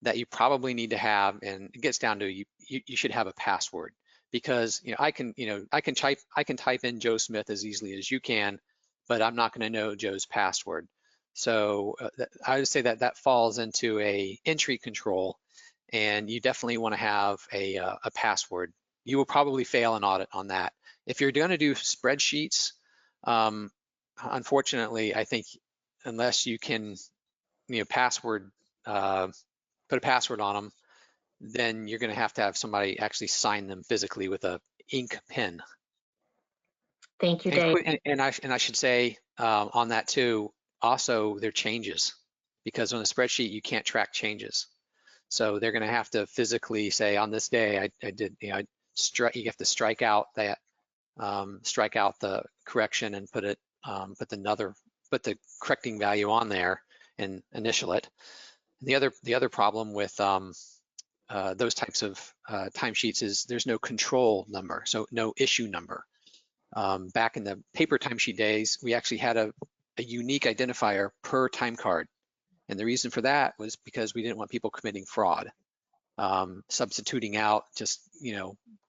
that you probably need to have. And it gets down to you should have a password, because I can type in Joe Smith as easily as you can, but I'm not going to know Joe's password. So I would say that falls into a entry control, and you definitely want to have a password. You will probably fail an audit on that. If you're going to do spreadsheets, unfortunately, I think unless you can put a password on them, then you're going to have somebody actually sign them physically with a ink pen. Thank you, Dave. And I should say on that too, also their changes, because on a spreadsheet you can't track changes. So they're going to have to physically say, on this day I did, you have to strike out that, strike out the correction and put the correcting value on there and initial it. And the other problem with those types of timesheets is there's no control number, so no issue number. Back in the paper timesheet days, we actually had a unique identifier per time card. And the reason for that was because we didn't want people committing fraud, substituting out, just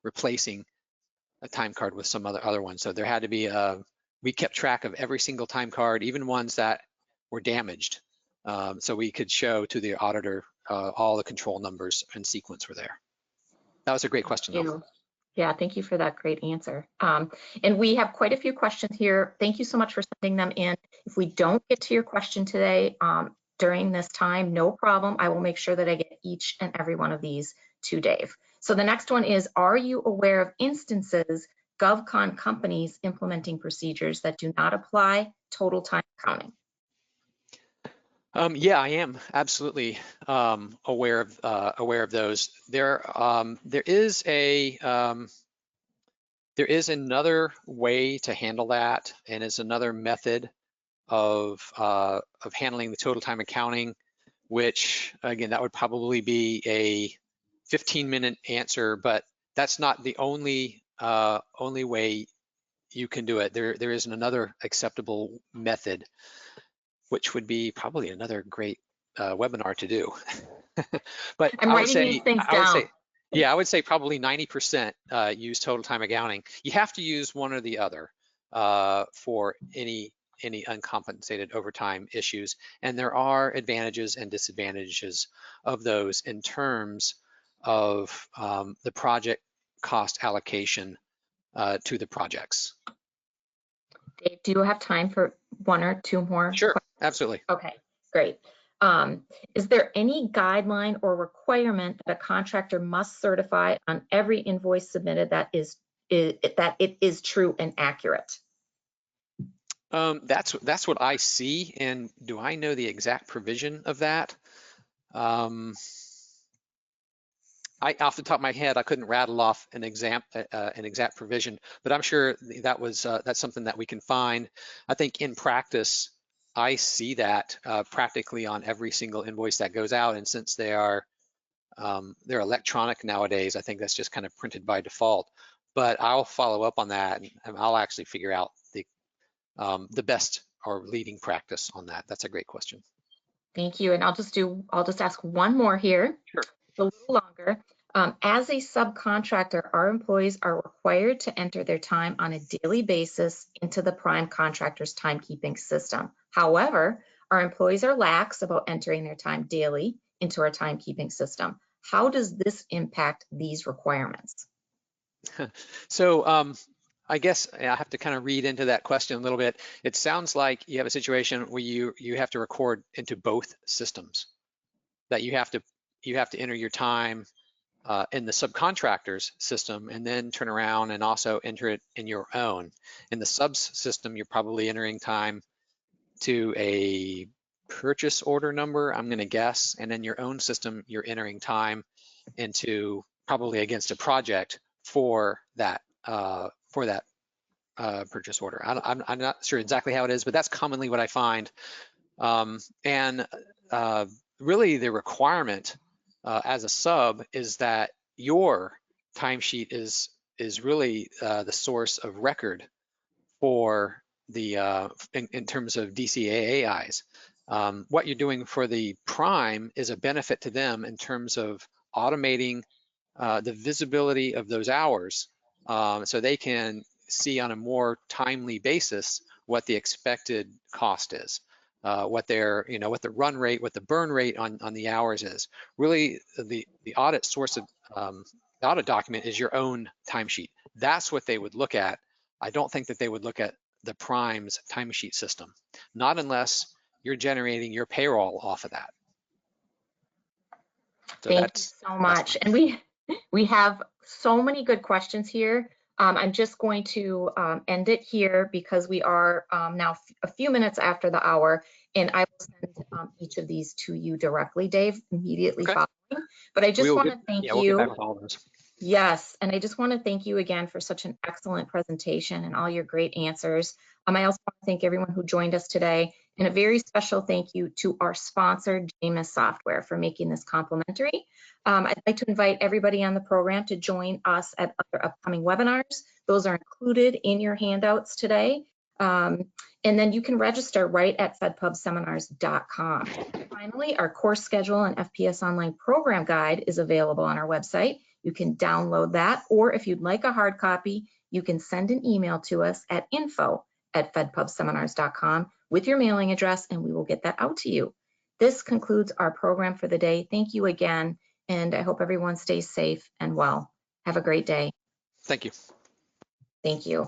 replacing a time card with some other one. So there had to be we kept track of every single time card, even ones that were damaged, so we could show to the auditor all the control numbers and sequence were there. That was a great question, though. Yeah, thank you for that great answer. And we have quite a few questions here. Thank you so much for sending them in. If we don't get to your question today during this time, no problem. I will make sure that I get each and every one of these to Dave. So the next one is, are you aware of instances GovCon companies implementing procedures that do not apply total time counting? Yeah, I am absolutely aware of those. There is another way to handle that, and it's another method of handling the total time accounting, which again, that would probably be a 15-minute answer, but that's not the only way you can do it. There is another acceptable method, which would be probably another great webinar to do. But I'm writing these things down. Yeah, I would say probably 90% use total time accounting. You have to use one or the other for any uncompensated overtime issues. And there are advantages and disadvantages of those in terms of the project cost allocation to the projects. Dave, do you have time for one or two more? Sure, absolutely. Okay, great. Is there any guideline or requirement that a contractor must certify on every invoice submitted that it is true and accurate? That's what I see. And do I know the exact provision of that? Off the top of my head, I couldn't rattle off an exact provision, but I'm sure that's something that we can find. I think in practice, I see that practically on every single invoice that goes out, and since they're electronic nowadays, I think that's just kind of printed by default. But I'll follow up on that, and I'll actually figure out the best or leading practice on that. That's a great question. Thank you, and I'll just ask one more here. Sure. A little longer. As a subcontractor, our employees are required to enter their time on a daily basis into the prime contractor's timekeeping system. However, our employees are lax about entering their time daily into our timekeeping system. How does this impact these requirements? So I guess I have to kind of read into that question a little bit. It sounds like you have a situation where you have to record into both systems, that you have to enter your time in the subcontractor's system and then turn around and also enter it in your own. In the subs system, you're probably entering time to a purchase order number, I'm going to guess, and in your own system, you're entering time into probably against a project for that purchase order. I'm not sure exactly how it is, but that's commonly what I find. Really the requirement as a sub is that your timesheet is really the source of record for the in terms of DCAAs. What you're doing for the prime is a benefit to them in terms of automating the visibility of those hours, so they can see on a more timely basis what the expected cost is, what what the run rate, what the burn rate on the hours is. Really, the audit source of the audit document is your own timesheet. That's what they would look at. I don't think that they would look at the prime's timesheet system, not unless you're generating your payroll off of that. So Thank you so much. And we have so many good questions here. I'm just going to end it here because we are now a few minutes after the hour, and I will send each of these to you directly, Dave, immediately following. But I just want to thank you. We'll get back with all of those. Yes, and I just want to thank you again for such an excellent presentation and all your great answers. I also want to thank everyone who joined us today, and a very special thank you to our sponsor, JMIS Software, for making this complimentary. I'd like to invite everybody on the program to join us at other upcoming webinars. Those are included in your handouts today. And then you can register right at fedpubseminars.com. Finally, our course schedule and FPS Online program guide is available on our website. You can download that, or if you'd like a hard copy, you can send an email to us at info@fedpubseminars.com with your mailing address, and we will get that out to you. This concludes our program for the day. Thank you again, and I hope everyone stays safe and well. Have a great day. Thank you. Thank you.